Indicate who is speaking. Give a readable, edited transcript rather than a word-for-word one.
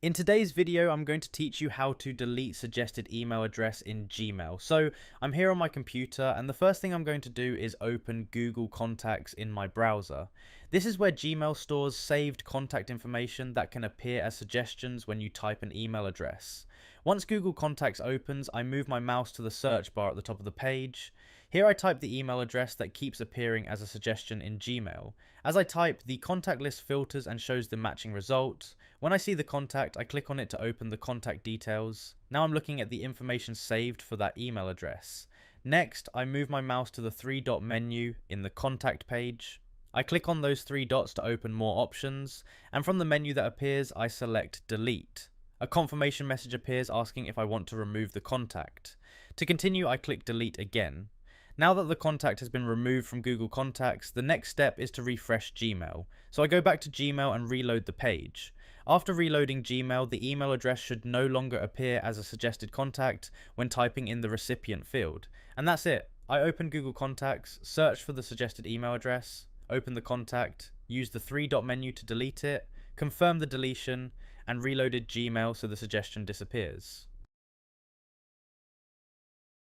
Speaker 1: In today's video, I'm going to teach you how to delete suggested email address in Gmail. So I'm here on my computer, and the first thing I'm going to do is open Google Contacts in my browser. This is where Gmail stores saved contact information that can appear as suggestions when you type an email address. Once Google Contacts opens, I move my mouse to the search bar at the top of the page. Here I type the email address that keeps appearing as a suggestion in Gmail. As I type, the contact list filters and shows the matching result. When I see the contact, I click on it to open the contact details. Now I'm looking at the information saved for that email address. Next, I move my mouse to the three-dot menu in the contact page. I click on those three dots to open more options, and from the menu that appears, I select Delete. A confirmation message appears asking if I want to remove the contact. To continue, I click Delete again. Now that the contact has been removed from Google Contacts, the next step is to refresh Gmail. So I go back to Gmail and reload the page. After reloading Gmail, the email address should no longer appear as a suggested contact when typing in the recipient field. And that's it. I open Google Contacts, search for the suggested email address, open the contact, use the three-dot menu to delete it, confirm the deletion, and reloaded Gmail so the suggestion disappears.